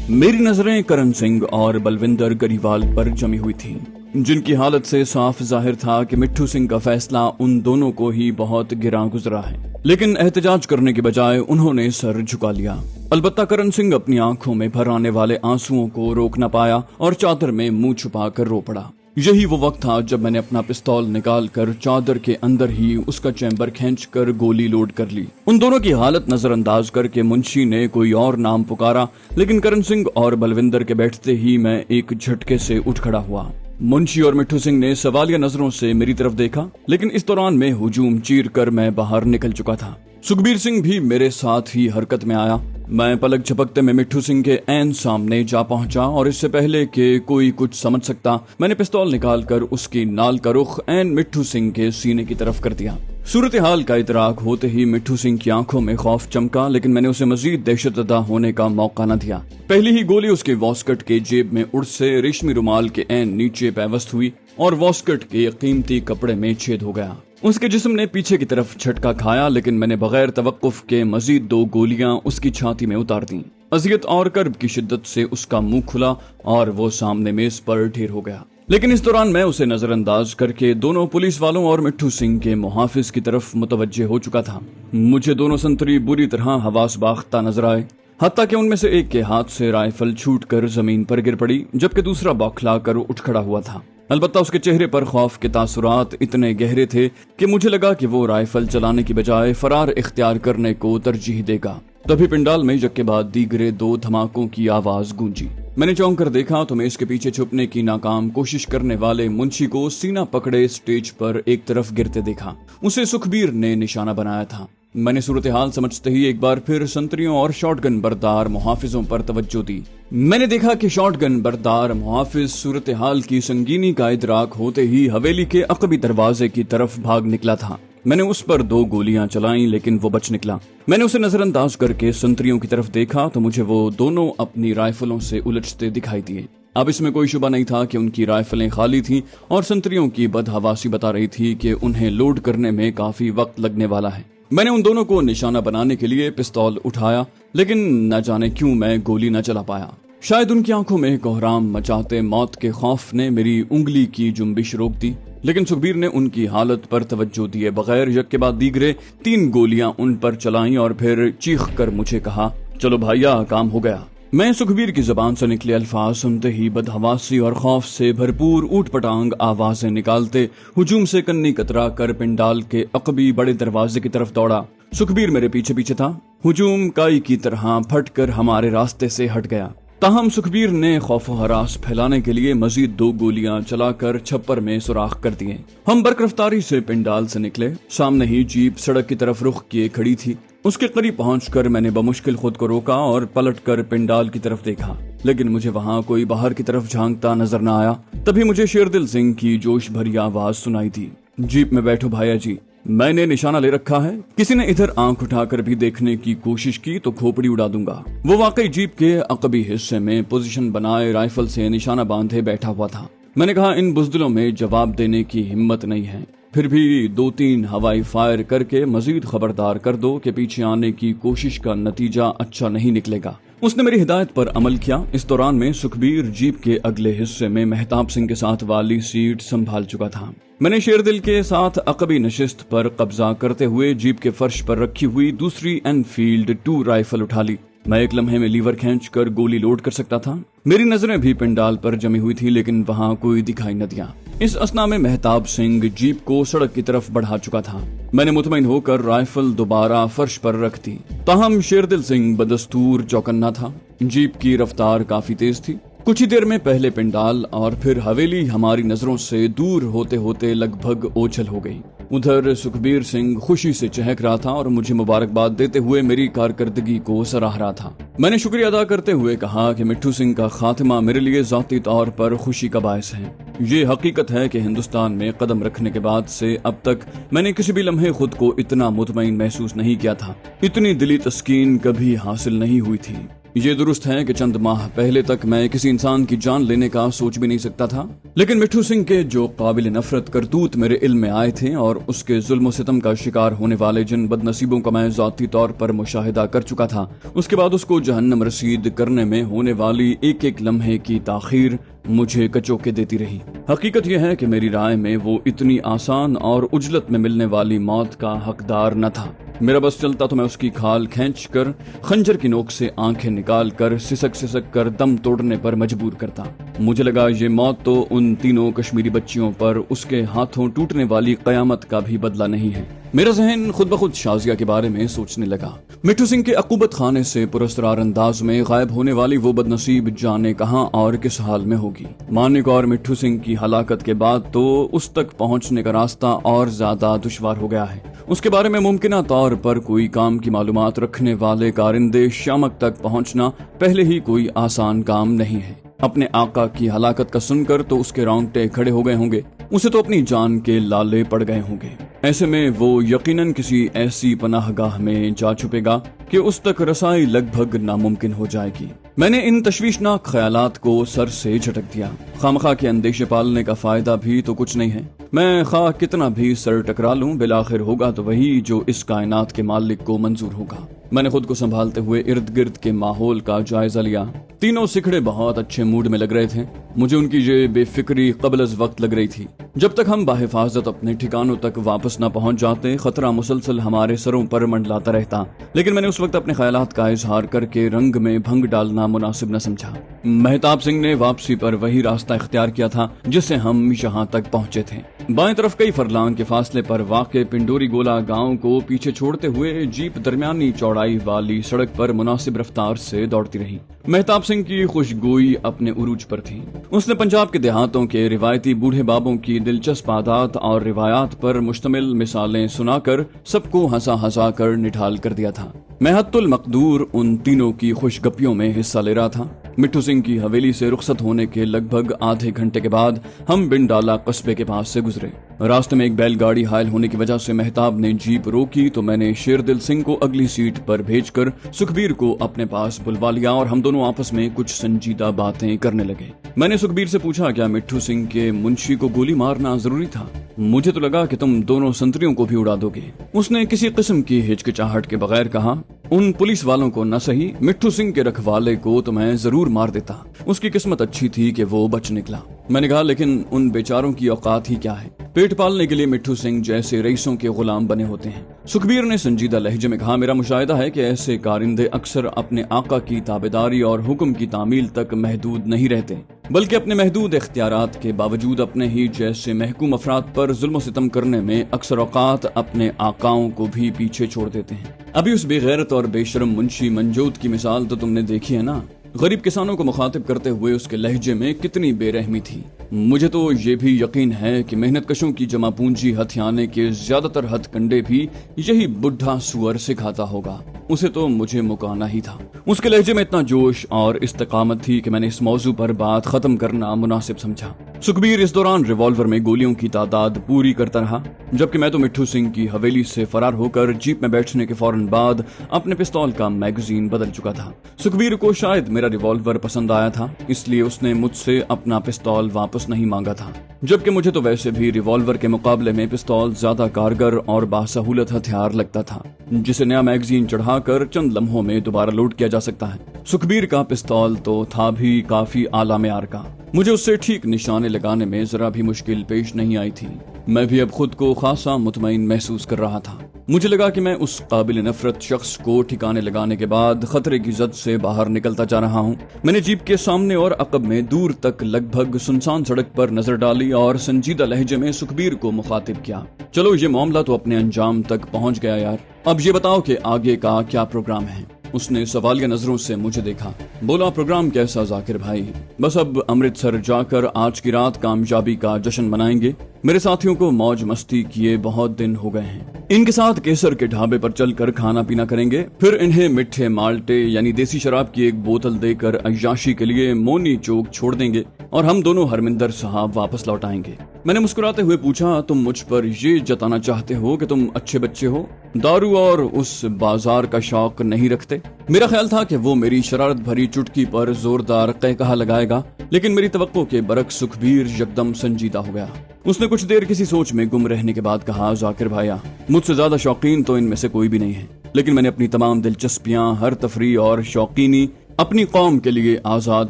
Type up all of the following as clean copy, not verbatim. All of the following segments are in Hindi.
मेरी नजरें करण सिंह और बलविंदर गरीवाल पर जमी हुई थी, जिनकी हालत से साफ जाहिर था कि मिट्ठू सिंह का फैसला उन दोनों को ही बहुत गिरा गुजरा है। लेकिन एहतजाज करने के बजाय उन्होंने सर झुका लिया। अलबत्ता करण सिंह अपनी आंखों में भर आने वाले आंसुओं को रोक न पाया और चादर में मुंह छुपाकर रो पड़ा। यही वो वक्त था जब मैंने अपना पिस्तौल निकालकर चादर के अंदर ही उसका चैम्बर खींचकर गोली लोड कर ली। उन दोनों की हालत नजरअंदाज करके मुंशी ने कोई और नाम पुकारा, लेकिन करण सिंह और बलविंदर के बैठते ही मैं एक झटके से उठ खड़ा हुआ। मुंशी और मिट्ठू सिंह ने सवालिया नजरों से मेरी तरफ देखा, लेकिन इस दौरान में हुजूम चीर कर मैं बाहर निकल चुका था। सुखबीर सिंह भी मेरे साथ ही हरकत में आया। मैं पलक झपकते में मिट्ठू सिंह के ऐन सामने जा पहुंचा और इससे पहले कि कोई कुछ समझ सकता, मैंने पिस्तौल निकालकर उसकी नाल का रुख ऐन मिट्ठू सिंह के सीने की तरफ कर दिया। सूरत हाल का इतराक होते ही मिट्ठू सिंह की आंखों में खौफ चमका, लेकिन मैंने उसे मजीद दहशतज़दा होने का मौका न दिया। पहली ही गोली उसके वॉस्कट के जेब में उड़ से रेशमी रुमाल के ऐन नीचे पैवस्त हुई और वॉस्कट के कीमती कपड़े में छेद हो गया। उसके जिस्म ने पीछे की तरफ झटका खाया, लेकिन मैंने बगैर तवक्कुफ के मजीद 2 गोलियां उसकी छाती में उतार दी। अजियत और कर्ब की शिद्दत से उसका मुंह खुला और वो सामने मेज पर ढेर हो गया। लेकिन इस दौरान मैं उसे नजरअंदाज करके दोनों पुलिस वालों और मिट्ठू सिंह के मुहाफिज की तरफ मुतवज्जे हो चुका था। मुझे दोनों संतरी बुरी तरह हवास बाख्ता नजर आए, हत्ता कि उनमें से एक के हाथ से राइफल छूटकर जमीन पर गिर पड़ी, जबकि दूसरा बौखलाकर उठ खड़ा हुआ था। अलबत्ता उसके चेहरे पर खौफ के तासुरात इतने गहरे थे कि मुझे लगा कि वो राइफल चलाने की बजाय फरार इख्तियार करने को तरजीह देगा। तभी पिंडाल में यक के बाद दीगरे 2 धमाकों की आवाज गूंजी। मैंने चौंक कर देखा तो मैं इसके पीछे छुपने की नाकाम कोशिश करने वाले मुंशी को सीना पकड़े स्टेज पर एक तरफ गिरते देखा। उसे सुखबीर ने निशाना बनाया था। मैंने सूरत हाल समझते ही एक बार फिर संतरियों और शॉटगन बरदार मुहाफिजों पर तवज्जो दी। मैंने देखा कि शॉटगन बरदार मुहाफिज सूरत हाल की संगीनी का इदराक होते ही हवेली के अकबी दरवाजे की तरफ भाग निकला था। मैंने उस पर 2 गोलियां चलाईं, लेकिन वो बच निकला। मैंने उसे नजरअंदाज करके संतरियों की तरफ देखा तो मुझे वो दोनों अपनी राइफलों से उलझते दिखाई दिए। अब इसमें कोई शुबा नहीं था कि उनकी राइफलें खाली थीं और संतरियों की बदहवासी बता रही थी कि उन्हें लोड करने में काफी वक्त लगने वाला है। मैंने उन दोनों को निशाना बनाने के लिए पिस्तौल उठाया, लेकिन न जाने क्यों मैं गोली न चला पाया। शायद उनकी आंखों में कोहराम मचाते मौत के खौफ ने मेरी उंगली की जुम्बिश रोक दी, लेकिन सुखबीर ने उनकी हालत पर तवज्जो दिए बगैर यक के बाद दीगरे 3 गोलियां उन पर चलाईं और फिर चीख कर मुझे कहा, चलो भाइया, काम हो गया। मैं सुखबीर की जबान से निकले अल्फाज सुनते ही बदहवासी और खौफ से भरपूर ऊट पटांग आवाजें निकालते हुजूम से कन्नी कतरा कर पिंडाल के अकबी बड़े दरवाजे की तरफ दौड़ा। सुखबीर मेरे पीछे पीछे था। हुजूम काई की तरह फटकर हमारे रास्ते से हट गया। ताहम सुखबीर ने खौफ हरास फैलाने के लिए मजीद 2 गोलियां चलाकर छप्पर में सुराख कर दिए। हम बरकरफ्तारी से पिंडाल से निकले। सामने ही जीप सड़क की तरफ रुख किए खड़ी थी। उसके करीब पहुंचकर मैंने बमुश्किल खुद को रोका और पलटकर पिंडाल की तरफ देखा, लेकिन मुझे वहां कोई बाहर की तरफ झांकता नजर न आया। तभी मुझे शेरदिल सिंह की जोश भरी आवाज सुनाई दी, जीप में बैठो भाया जी, मैंने निशाना ले रखा है। किसी ने इधर आंख उठाकर भी देखने की कोशिश की तो खोपड़ी उड़ा दूंगा। वो वाकई जीप के अकबी हिस्से में पोजीशन बनाए राइफल से निशाना बांधे बैठा हुआ था। मैंने कहा, इन बुज़दिलों में जवाब देने की हिम्मत नहीं है, फिर भी 2-3 हवाई फायर करके मजीद खबरदार कर दो कि पीछे आने की कोशिश का नतीजा अच्छा नहीं निकलेगा। उसने मेरी हिदायत पर अमल किया। इस दौरान में सुखबीर जीप के अगले हिस्से में मेहताब सिंह के साथ वाली सीट संभाल चुका था। मैंने शेरदिल के साथ अकबी नशिस्त पर कब्जा करते हुए जीप के फर्श पर रखी हुई दूसरी एनफील्ड 2 राइफल उठा ली। मैं एक लम्हे में लीवर खींचकर गोली लोड कर सकता था। मेरी नजरें भी पिंडाल पर जमी हुई थी, लेकिन वहां कोई दिखाई न दिया। इस असना में मेहताब सिंह जीप को सड़क की तरफ बढ़ा चुका था। मैंने मुतमईन होकर राइफल दोबारा फर्श पर रख दी। ताहम शेरदिल सिंह बदस्तूर चौकन्ना था। जीप की रफ्तार काफी तेज थी। कुछ ही देर में पहले पिंडाल और फिर हवेली हमारी नजरों से दूर होते होते लगभग ओझल हो गई। उधर सुखबीर सिंह खुशी से चहक रहा था और मुझे मुबारकबाद देते हुए मेरी कारकर्दगी को सराह रहा था। मैंने शुक्रिया अदा करते हुए कहा कि मिट्ठू सिंह का खात्मा मेरे लिए जाती तौर पर खुशी का बायस है। ये हकीकत है कि हिंदुस्तान में कदम रखने के बाद से अब तक मैंने किसी भी लम्हे खुद को इतना मुतमईन महसूस नहीं किया था। इतनी दिली तस्कीन कभी हासिल नहीं हुई थी। ये दुरुस्त है कि चंद माह पहले तक मैं किसी इंसान की जान लेने का सोच भी नहीं सकता था, लेकिन मिट्ठू सिंह के जो काबिल नफरत करतूत मेरे इल्म में आए थे और उसके जुल्म सितम का शिकार होने वाले जिन बदनसीबों का मैं जाती तौर पर मुशाहिदा कर चुका था, उसके बाद उसको जहन्नम रसीद करने में होने वाली एक एक लम्हे की ताखीर मुझे कचोके देती रही। हकीकत यह है कि मेरी राय में वो इतनी आसान और उजलत में मिलने वाली मौत का हकदार न था। मेरा बस चलता तो मैं उसकी खाल खींच कर खंजर की नोक से आंखें निकाल कर सिसक सिसक कर दम तोड़ने पर मजबूर करता। मुझे लगा ये मौत तो उन तीनों कश्मीरी बच्चियों पर उसके हाथों टूटने वाली कयामत का भी बदला नहीं है। मेरा जहन खुद ब खुद शाजिया के बारे में सोचने लगा। मिट्ठू सिंह के अकूबत खाने से पुरस्कार अंदाज में गायब होने वाली वो बदनसीब जाने कहां और किस हाल में होगी। मानिक और मिट्ठू सिंह की हलाकत के बाद तो उस तक पहुंचने का रास्ता और ज्यादा दुश्वार हो गया है। उसके बारे में मुमकिन तौर पर कोई काम की मालूमात रखने वाले कारिंदे शामक तक पहुंचना पहले ही कोई आसान काम नहीं है। अपने आका की हलाकत का सुनकर तो उसके रोंगटे खड़े हो गए होंगे, उसे तो अपनी जान के लाले पड़ गए होंगे। ऐसे में वो यकीनन किसी ऐसी पनाहगाह में जा छुपेगा कि उस तक रसाई लगभग नामुमकिन हो जाएगी। मैंने इन तशवीशनाक ख्यालात को सर से झटक दिया। खामखा के अंदेशे पालने का फायदा भी तो कुछ नहीं है। मैं खा कितना भी सर टकरा लूं, बिलाखिर होगा तो वही जो इस कायनात के मालिक को मंजूर होगा। मैंने खुद को संभालते हुए इर्द गिर्द के माहौल का जायजा लिया। तीनों सिखड़े बहुत अच्छे मूड में लग रहे थे। मुझे उनकी ये बेफिक्री कबल वक्त लग रही थी। जब तक हम बाहिफाजत अपने ठिकानों तक वापस न पहुंच जाते, खतरा मुसलसल हमारे सरों पर मंडलाता रहता। लेकिन मैंने उस वक्त अपने ख्यालात का इजहार करके रंग में भंग डालना मुनासिब न समझा। मेहताब सिंह ने वापसी पर वही रास्ता इख्तियार किया था जिससे हम यहाँ तक पहुंचे थे। बाएं तरफ कई फरलांग के फासले पर वाक़े पिंडोरी गोला गांव को पीछे छोड़ते हुए जीप दरमियानी चौड़ाई वाली सड़क पर मुनासिब रफ्तार से दौड़ती रही। मेहताब सिंह की खुशगोई अपने उरूज पर थी। उसने पंजाब के देहातों के रिवायती बूढ़े बाबों की दिलचस्प आदात और रिवायात पर मुश्तमिल मिसालें सुनाकर सबको हंसा हंसा कर निठाल कर दिया था। मैं हत्तुल मकदूर उन तीनों की खुशगपियों में हिस्सा ले रहा था। मिट्ठू सिंह की हवेली से रुखसत होने के लगभग आधे घंटे के बाद हम बिन डाला कस्बे के पास से गुजरे। रास्ते में एक बैलगाड़ी हायल होने की वजह से मेहताब ने जीप रोकी तो मैंने शेरदिल सिंह को अगली सीट पर भेजकर सुखबीर को अपने पास बुलवा लिया और हम दोनों आपस में कुछ संजीदा बातें करने लगे। मैंने सुखबीर से पूछा, क्या मिट्ठू सिंह के मुंशी को गोली मारना जरूरी था? मुझे तो लगा कि तुम दोनों संतरियों को भी उड़ा दोगे। उसने किसी किस्म की हिचकिचाहट के बगैर कहा, उन पुलिस वालों को न सही, मिट्ठू सिंह के रखवाले को तो मैं जरूर मार देता। उसकी किस्मत अच्छी थी कि वो बच निकला। मैंने कहा, लेकिन उन बेचारों की औकात ही क्या है? पेट पालने के लिए मिट्ठू सिंह जैसे रईसों के गुलाम बने होते हैं। सुखबीर ने संजीदा लहजे में कहा, मेरा मुशाहिदा है कि ऐसे कारिंदे अक्सर अपने आका की ताबेदारी और हुक्म की तामील तक महदूद नहीं रहते, बल्कि अपने महदूद इख्तियारात के बावजूद अपने ही जैसे महकूम अफराद पर जुल्म सितम करने में अक्सर औकात अपने आकाओं को भी पीछे छोड़ देते हैं। अभी उस बेगैरत और बेशरम मुंशी मंजूद की मिसाल तो तुमने देखी है ना। गरीब किसानों को मुखातिब करते हुए उसके लहजे में कितनी बेरहमी थी। मुझे तो ये भी यकीन है कि मेहनत कशों की जमा पूंजी हथियाने के ज्यादातर हथकंडे भी यही बुढ़ा सुअर सिखाता होगा। उसे तो मुझे मुकाना ही था। उसके लहजे में इतना जोश और इस्तकामत थी कि मैंने इस मौजू पर बात खत्म करना मुनासिब समझा। सुखबीर इस दौरान रिवॉल्वर में गोलियों की तादाद पूरी करता रहा, जबकि मैं तो मिट्ठू सिंह की हवेली से फरार होकर जीप में बैठने के फौरन बाद अपने पिस्तौल का मैगजीन बदल चुका था। सुखबीर को शायद मेरा रिवॉल्वर पसंद आया था, इसलिए उसने मुझसे अपना पिस्तौल वापस नहीं मांगा था, जबकि मुझे तो वैसे भी रिवॉल्वर के मुकाबले में पिस्तौल ज्यादा कारगर और बासहूलत हथियार लगता था, जिसे नया मैगजीन चढ़ाकर चंद लम्हों में दोबारा लोड किया जा सकता है। सुखबीर का पिस्तौल तो था भी काफी आला मेयार का। मुझे उससे ठीक निशाने लगाने में जरा भी मुश्किल पेश नहीं आई थी। मैं भी अब खुद को खासा मुतमईन महसूस कर रहा था। मुझे लगा कि मैं उस काबिल नफरत शख्स को ठिकाने लगाने के बाद खतरे की जद से बाहर निकलता जा रहा हूँ। मैंने जीप के सामने और अकब में दूर तक लगभग सुनसान सड़क पर नजर डाली और संजीदा लहजे में सुखबीर को मुखातिब किया, चलो ये मामला तो अपने अंजाम तक पहुँच गया यार, अब ये बताओ कि आगे का क्या प्रोग्राम है। उसने सवालिया नजरों से मुझे देखा। बोला, प्रोग्राम कैसा जाकिर भाई? बस अब अमृतसर जाकर आज की रात कामयाबी का जश्न मनाएंगे। मेरे साथियों को मौज मस्ती किए बहुत दिन हो गए हैं। इनके साथ केसर के ढाबे पर चलकर खाना पीना करेंगे, फिर इन्हें मिठे माल्टे यानी देसी शराब की एक बोतल देकर अय्याशी के लिए मोनी चौक छोड़ देंगे और हम दोनों हरमिंदर साहब वापस लौट आएंगे। मैंने मुस्कुराते हुए पूछा, तुम मुझ पर ये जताना चाहते हो कि तुम अच्छे बच्चे हो, दारू और उस बाजार का शौक नहीं रखते? मेरा ख्याल था कि वो मेरी शरारत भरी चुटकी पर जोरदार कहकहा लगाएगा, लेकिन मेरी तवक्को के बरक्स सुखबीर यकदम संजीदा हो गया। उसने कुछ देर किसी सोच में गुम रहने के बाद कहा, जाकिर भाया, मुझसे ज्यादा शौकीन तो इनमें से कोई भी नहीं है, लेकिन मैंने अपनी तमाम दिलचस्पियां, हर तफरी और शौकीनी अपनी कौम के लिए आजाद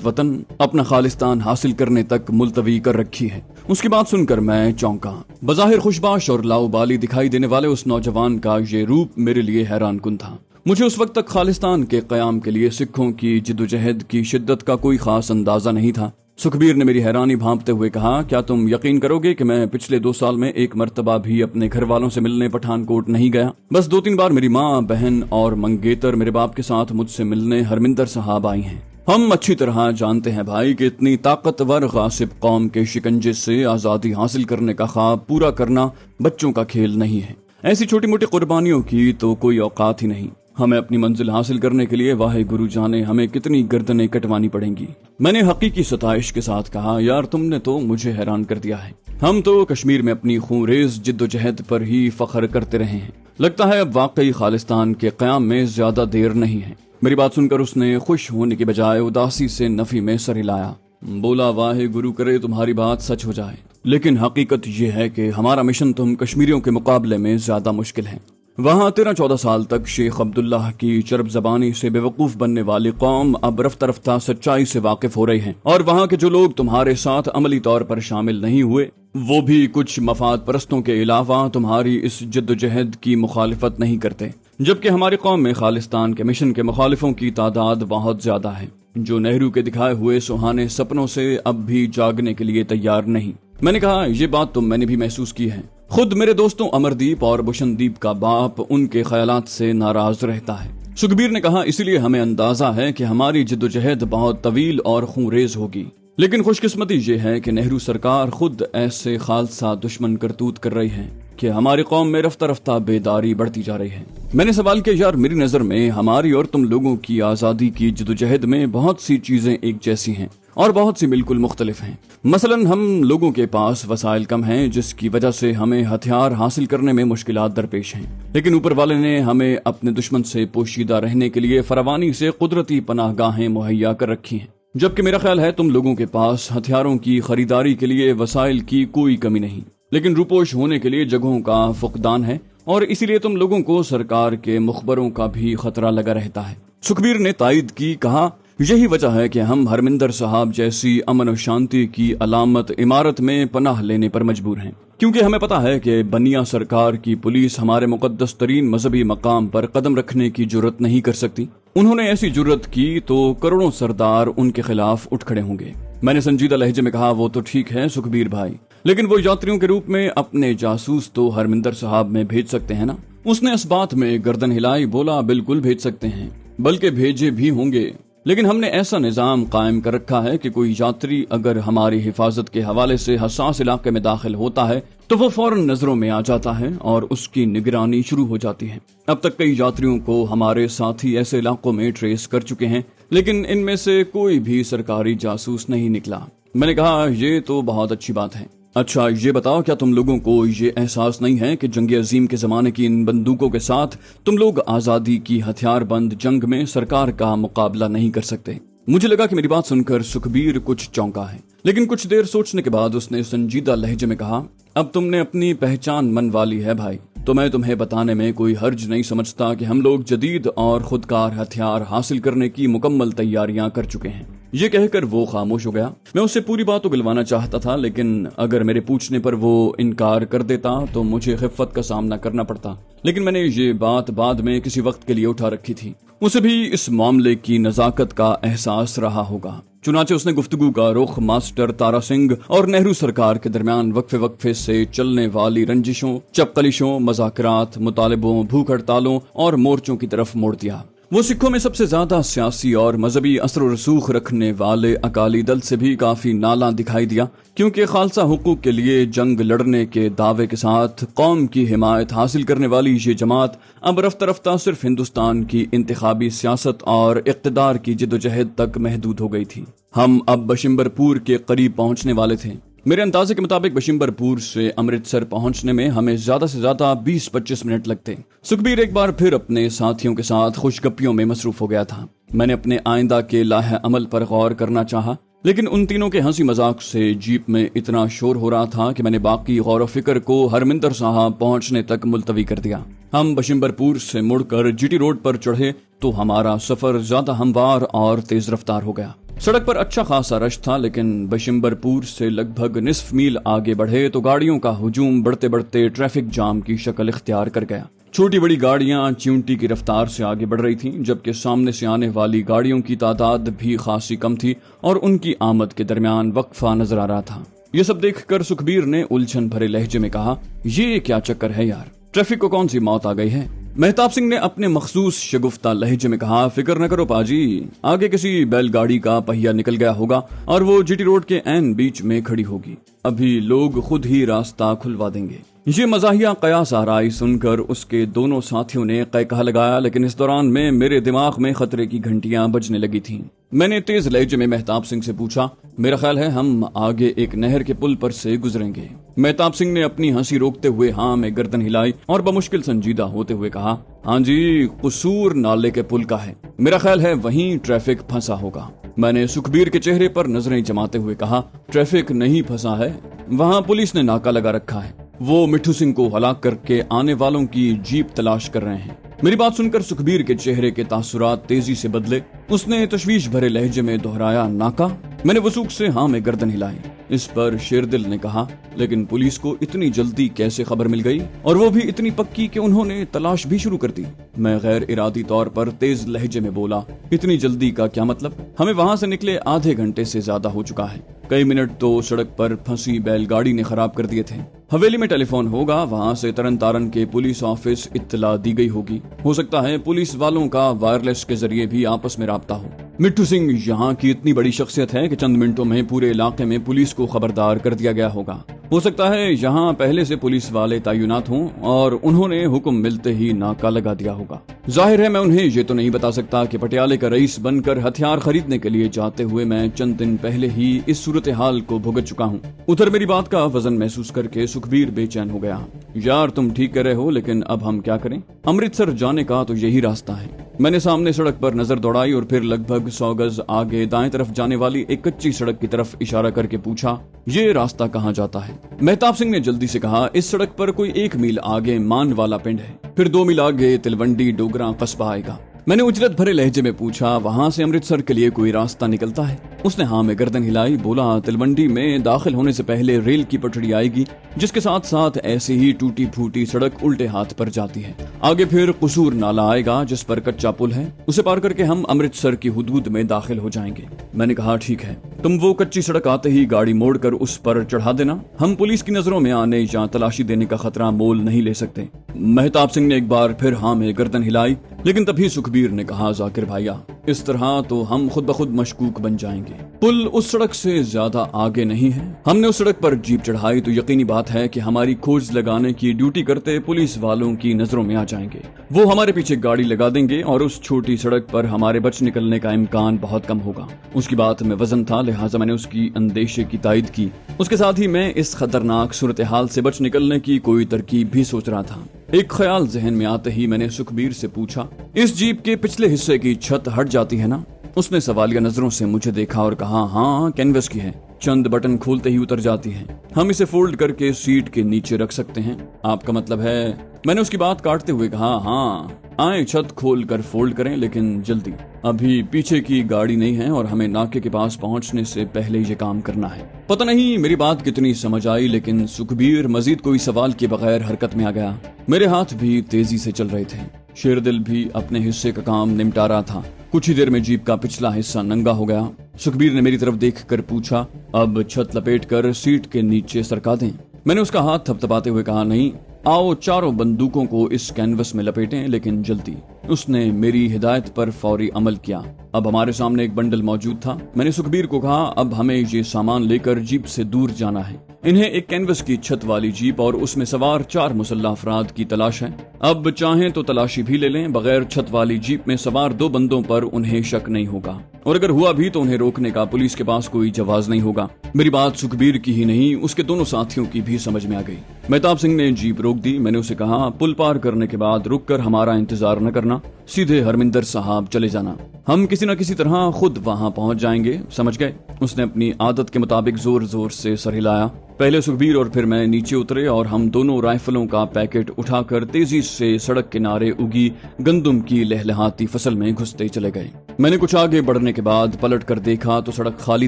वतन, अपना खालिस्तान हासिल करने तक मुलतवी कर रखी है। उसकी बात सुनकर मैं चौंका। बज़ाहिर खुशबाश और लाउबाली दिखाई देने वाले उस नौजवान का ये रूप मेरे लिए हैरान कुन था। मुझे उस वक्त तक खालिस्तान के कयाम के लिए सिखों की जिद्दोजहद की शिद्दत का कोई खास अंदाजा नहीं था। सुखबीर ने मेरी हैरानी भांपते हुए कहा, क्या तुम यकीन करोगे कि मैं पिछले 2 साल में एक मर्तबा भी अपने घर वालों से मिलने पठानकोट नहीं गया? बस 2-3 बार मेरी माँ, बहन और मंगेतर मेरे बाप के साथ मुझसे मिलने हरमिंदर साहब आई हैं। हम अच्छी तरह जानते हैं भाई कि इतनी ताकतवर गासिब कौम के शिकंजे से आजादी हासिल करने का ख्वाब पूरा करना बच्चों का खेल नहीं है। ऐसी छोटी मोटी कुर्बानियों की तो कोई औकात ही नहीं। हमें अपनी मंजिल हासिल करने के लिए वाहे गुरु जाने हमें कितनी गर्दनें कटवानी पड़ेंगी। मैंने हकीकी सताइश के साथ कहा, यार तुमने तो मुझे हैरान कर दिया है। हम तो कश्मीर में अपनी खूंरेज जिद्दोजहद पर ही फख्र करते रहे हैं। लगता है अब वाकई खालिस्तान के क़याम में ज्यादा देर नहीं है। मेरी बात सुनकर उसने खुश होने की बजाय उदासी से नफी में सर हिलाया। बोला, वाहे गुरु करे तुम्हारी बात सच हो जाए, लेकिन हकीकत यह है कि हमारा मिशन तुम कश्मीरियों के मुकाबले में ज्यादा मुश्किल है। वहाँ 13-14 साल तक शेख अब्दुल्लाह की चरब जबानी से बेवकूफ बनने वाली कौम अब रफ्ता रफ्ता सच्चाई से वाकिफ हो रही है, और वहाँ के जो लोग तुम्हारे साथ अमली तौर पर शामिल नहीं हुए, वो भी कुछ मफाद परस्तों के अलावा तुम्हारी इस जद्दोजहद की मुखालिफत नहीं करते। जबकि हमारी कौम में खालिस्तान के मिशन के मुखालिफों की तादाद बहुत ज्यादा है, जो नेहरू के दिखाए हुए सुहाने सपनों से अब भी जागने के लिए तैयार नहीं। मैंने कहा, ये बात तो मैंने भी महसूस की है। खुद मेरे दोस्तों अमरदीप और बुशनदीप का बाप उनके ख्यालात से नाराज रहता है। सुखबीर ने कहा, इसीलिए हमें अंदाजा है कि हमारी जिद्दोजहद बहुत तवील और खूंरेज होगी। लेकिन खुशकिस्मती ये है कि नेहरू सरकार खुद ऐसे खालसा दुश्मन करतूत कर रही है कि हमारी कौम में रफ्ता रफ्ता बेदारी बढ़ती जा रही है। मैंने सवाल किया, यार मेरी नजर में हमारी और तुम लोगों की आजादी की जिद्दोजहद में बहुत सी चीजें एक जैसी हैं और बहुत सी बिल्कुल मुख्तलिफ हैं। मसलन हम लोगों के पास वसाइल कम हैं, जिसकी वजह से हमें हथियार हासिल करने में मुश्किलात दरपेश हैं, लेकिन ऊपर वाले ने हमें अपने दुश्मन से पोशीदा रहने के लिए फरावानी से कुदरती पनाहगाहें मुहैया कर रखी हैं। जबकि मेरा ख्याल है तुम लोगों के पास हथियारों की खरीदारी के लिए वसाइल की कोई कमी नहीं, लेकिन रुपोश होने के लिए जगहों का फुकदान है, और इसीलिए तुम लोगों को सरकार के मुखबरों का भी खतरा लगा रहता है। सुखबीर ने तायद की, कहा, यही वजह है कि हम हरमिंदर साहब जैसी अमन और शांति की अलामत इमारत में पनाह लेने पर मजबूर हैं, क्योंकि हमें पता है कि बनिया सरकार की पुलिस हमारे मुकद्दस तरीन मजहबी मकाम पर कदम रखने की जुर्रत नहीं कर सकती। उन्होंने ऐसी जुर्रत की तो करोड़ों सरदार उनके खिलाफ उठ खड़े होंगे। मैंने संजीदा लहजे में कहा, वो तो ठीक है सुखबीर भाई, लेकिन वो यात्रियों के रूप में अपने जासूस तो हरमिंदर साहब में भेज सकते हैं ना? उसने इस बात में गर्दन हिलाई। बोला, बिल्कुल भेज सकते हैं, बल्कि भेजे भी होंगे, लेकिन हमने ऐसा निजाम कायम कर रखा है कि कोई यात्री अगर हमारी हिफाजत के हवाले से हसास इलाके में दाखिल होता है तो वो फौरन नजरों में आ जाता है और उसकी निगरानी शुरू हो जाती है। अब तक कई यात्रियों को हमारे साथी ऐसे इलाकों में ट्रेस कर चुके हैं, लेकिन इनमें से कोई भी सरकारी जासूस नहीं निकला। मैंने कहा, ये तो बहुत अच्छी बात है। अच्छा ये बताओ, क्या तुम लोगों को ये एहसास नहीं है कि जंग अजीम के जमाने की इन बंदूकों के साथ तुम लोग आजादी की हथियारबंद जंग में सरकार का मुकाबला नहीं कर सकते? मुझे लगा कि मेरी बात सुनकर सुखबीर कुछ चौंका है, लेकिन कुछ देर सोचने के बाद उसने संजीदा लहजे में कहा, अब तुमने अपनी पहचान मनवा ली है भाई, तो मैं तुम्हें बताने में कोई हर्ज नहीं समझता कि हम लोग जदीद और खुदकार हथियार हासिल करने की मुकम्मल तैयारियां कर चुके हैं। ये कहकर वो खामोश हो गया। मैं उससे पूरी बात उगलवाना चाहता था, लेकिन अगर मेरे पूछने पर वो इनकार कर देता तो मुझे खिफ़त का सामना करना पड़ता। लेकिन मैंने ये बात बाद में किसी वक्त के लिए उठा रखी थी। उसे भी इस मामले की नजाकत का एहसास रहा होगा। चुनाचे उसने गुफ्तगू का रुख मास्टर तारा सिंह और नेहरू सरकार के दरमियान वक्फे वक्फे से चलने वाली रंजिशों, चपकलिशों, मज़ाकरात, मुतालिबों, भूख हड़तालों और मोर्चों की तरफ मोड़ दिया। वो सिखों में सबसे ज्यादा सियासी और मजहबी असर रसूख रखने वाले अकाली दल से भी काफी नाला दिखाई दिया, क्योंकि खालसा हुकूक के लिए जंग लड़ने के दावे के साथ कौम की हिमायत हासिल करने वाली ये जमात अब रफ्ता रफ्ता सिर्फ हिंदुस्तान की इंतखाबी सियासत और इक़्तिदार की जिद्दोजहद तक महदूद हो गई थी। हम अब बशिम्बरपुर के करीब पहुंचने वाले थे। मेरे अंदाजे के मुताबिक बशिम्बरपुर से अमृतसर पहुंचने में हमें ज्यादा से ज्यादा 20-25 मिनट लगते। सुखबीर एक बार फिर अपने साथियों के साथ खुशगप्पियों में मसरूफ हो गया था। मैंने अपने आइंदा के लाहे अमल पर गौर करना चाहा, लेकिन उन तीनों के हंसी मजाक से जीप में इतना शोर हो रहा था कि मैंने बाकी गौर फिक्र को हरमिंदर साहब पहुंचने तक मुलतवी कर दिया। हम बशिम्बरपुर से मुड़कर जीटी रोड पर चढ़े तो हमारा सफर ज्यादा हमवार और तेज रफ्तार हो गया। सड़क पर अच्छा खासा रश था, लेकिन बशिम्बरपुर से लगभग निस्फ मील आगे बढ़े तो गाड़ियों का हुजूम बढ़ते बढ़ते ट्रैफिक जाम की शक्ल इख्तियार कर गया। छोटी बड़ी गाड़ियां चींटी की रफ्तार से आगे बढ़ रही थीं, जबकि सामने से आने वाली गाड़ियों की तादाद भी खासी कम थी और उनकी आमद के दरमियान वक्फा नजर आ रहा था। ये सब देखकर सुखबीर ने उलझन भरे लहजे में कहा, ये क्या चक्कर है यार, ट्रैफिक को कौन सी मौत आ गई है? मेहताब सिंह ने अपने मखसूस शगुफ्ता लहजे में कहा, फिक्र न करो पाजी, आगे किसी बैलगाड़ी का पहिया निकल गया होगा और वो जीटी रोड के ऐन बीच में खड़ी होगी। अभी लोग खुद ही रास्ता खुलवा देंगे। ये मजाहिया कयास आराई सुनकर उसके दोनों साथियों ने कै लगाया, लेकिन इस दौरान में मेरे दिमाग में खतरे की घंटियां बजने लगी थीं। मैंने तेज लहजे में मेहताब सिंह से पूछा, मेरा ख्याल है हम आगे एक नहर के पुल पर से गुजरेंगे। मेहताब सिंह ने अपनी हंसी रोकते हुए हाँ में गर्दन हिलाई और बमुश्किल संजीदा होते हुए कहा, हाँ जी, कसूर नाले के पुल का है, मेरा ख्याल है वहीं ट्रैफिक फंसा होगा। मैंने सुखबीर के चेहरे पर नजरें जमाते हुए कहा, ट्रैफिक नहीं फंसा है, वहाँ पुलिस ने नाका लगा रखा है, वो मिट्ठू सिंह को हलाक करके आने वालों की जीप तलाश कर रहे हैं। मेरी बात सुनकर सुखबीर के चेहरे के तासुरात तेजी से बदले। उसने तशवीश भरे लहजे में दोहराया, नाका? मैंने वसूख से हाँ में गर्दन हिलाई। इस पर शेरदिल ने कहा, लेकिन पुलिस को इतनी जल्दी कैसे खबर मिल गई, और वो भी इतनी पक्की कि उन्होंने तलाश भी शुरू कर दी। मैं गैर इरादी तौर पर तेज लहजे में बोला, इतनी जल्दी का क्या मतलब? हमें वहाँ से निकले आधे घंटे से ज्यादा हो चुका है। कई मिनट तो सड़क पर फंसी बैलगाड़ी ने खराब कर दिए थे। हवेली में टेलीफोन होगा, वहाँ से तरन तारन के पुलिस ऑफिस इत्तला दी गई होगी। हो सकता है पुलिस वालों का वायरलेस के जरिए भी आपस में राब्ता हो। मिट्ठू सिंह यहाँ की इतनी बड़ी शख्सियत है कि चंद मिनटों में पूरे इलाके में पुलिस को खबरदार कर दिया गया होगा। हो सकता है यहाँ पहले से पुलिस वाले तैनात हों और उन्होंने हुक्म मिलते ही नाका लगा दिया होगा। जाहिर है मैं उन्हें ये तो नहीं बता सकता कि पटियाले का रईस बनकर हथियार खरीदने के लिए जाते हुए मैं चंद दिन पहले ही इस सूरत हाल को भुगत चुका हूँ। उधर मेरी बात का वजन महसूस करके सुखबीर बेचैन हो गया। यार तुम ठीक कह रहे हो, लेकिन अब हम क्या करें? अमृतसर जाने का तो यही रास्ता है। मैंने सामने सड़क पर नजर दौड़ाई और फिर लगभग 100 गज आगे दाएं तरफ जाने वाली एक कच्ची सड़क की तरफ इशारा करके पूछा, ये रास्ता कहाँ जाता है? मेहताब सिंह ने जल्दी से कहा, इस सड़क पर कोई 1 मील आगे मान वाला पिंड है, फिर 2 मील आगे तिलवंडी डोगरा कस्बा आएगा। मैंने उजरत भरे लहजे में पूछा, वहाँ से अमृतसर के लिए कोई रास्ता निकलता है? उसने हाँ में गर्दन हिलाई, बोला, तिलवंडी में दाखिल होने से पहले रेल की पटड़ी आएगी, जिसके साथ साथ ऐसी ही टूटी फूटी सड़क उल्टे हाथ पर जाती है। आगे फिर कसूर नाला आएगा जिस पर कच्चा पुल है, उसे पार करके हम अमृतसर की हुदूद में दाखिल हो जाएंगे। मैंने कहा, ठीक है, तुम वो कच्ची सड़क आते ही गाड़ी मोड़कर उस पर चढ़ा देना। हम पुलिस की नजरों में आने या तलाशी देने का खतरा मोल नहीं ले सकते। मेहताब सिंह ने एक बार फिर हाँ में गर्दन हिलाई, लेकिन तभी सुखबीर ने कहा, जाकिर भाइया, इस तरह तो हम खुद ब खुद मशकूक बन जाएंगे। पुल उस सड़क से ज्यादा आगे नहीं है। हमने उस सड़क पर जीप चढ़ाई तो यकीनी बात है कि हमारी खोज लगाने की ड्यूटी करते पुलिस वालों की नजरों में आ जाएंगे। वो हमारे पीछे गाड़ी लगा देंगे और उस छोटी सड़क पर हमारे बच निकलने का इम्कान बहुत कम होगा। उसकी बात में वजन था, लिहाजा मैंने उसकी अंदेशे की तायद की। उसके साथ ही मैं इस खतरनाक सूरत हाल से बच निकलने की कोई तरकीब भी सोच रहा था। एक ख्याल जहन में आते ही मैंने सुखबीर से पूछा, इस जीप के पिछले हिस्से की छत हट जाती है ना? उसने सवालिया नजरों से मुझे देखा और कहा, हाँ, कैनवस की है, चंद बटन खोलते ही उतर जाती है। हम इसे फोल्ड करके सीट के नीचे रख सकते हैं। आपका मतलब है? मैंने उसकी बात काटते हुए कहा, हाँ, आए छत खोल कर फोल्ड करें, लेकिन जल्दी। अभी पीछे की गाड़ी नहीं है और हमें नाके के पास पहुंचने से पहले ये काम करना है। पता नहीं मेरी बात कितनी समझ आई, लेकिन सुखबीर मजीद कोई सवाल के बगैर हरकत में आ गया। मेरे हाथ भी तेजी से चल रहे थे। शेरदिल भी अपने हिस्से का काम निपटा रहा था। कुछ ही देर में जीप का पिछला हिस्सा नंगा हो गया। सुखबीर ने मेरी तरफ देखकर पूछा, अब छत लपेटकर सीट के नीचे सरका दें? मैंने उसका हाथ थपथपाते हुए कहा, नहीं, आओ चारों बंदूकों को इस कैनवस में लपेटें, लेकिन जल्दी। उसने मेरी हिदायत पर फौरी अमल किया। अब हमारे सामने एक बंडल मौजूद था। मैंने सुखबीर को कहा, अब हमें ये सामान लेकर जीप से दूर जाना है। इन्हें एक कैनवस की छत वाली जीप और उसमें सवार 4 मुसल्लह अफराद की तलाश है। अब चाहें तो तलाशी भी ले लें, बगैर छत वाली जीप में सवार 2 बंदों पर उन्हें शक नहीं होगा, और अगर हुआ भी तो उन्हें रोकने का पुलिस के पास कोई जवाब नहीं होगा। मेरी बात सुखबीर की ही नहीं, उसके दोनों साथियों की भी समझ में आ गई। मेहताब सिंह ने जीप रोक दी। मैंने उसे कहा, पुल पार करने के बाद रुककर हमारा इंतजार न करना, सीधे हरमिंदर साहब चले जाना। हम किसी न किसी तरह खुद वहां पहुंच जाएंगे, समझ गए? उसने अपनी आदत के मुताबिक जोर जोर से सर हिलाया। पहले सुखबीर और फिर मैं नीचे उतरे और हम दोनों राइफलों का पैकेट उठाकर तेजी से सड़क किनारे उगी गंदुम की लहलहाती फसल में घुसते चले गए। मैंने कुछ आगे बढ़ने के बाद पलट कर देखा तो सड़क खाली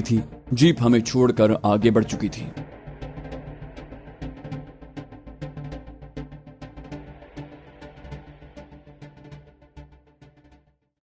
थी। जीप हमें छोड़कर आगे बढ़ चुकी थी।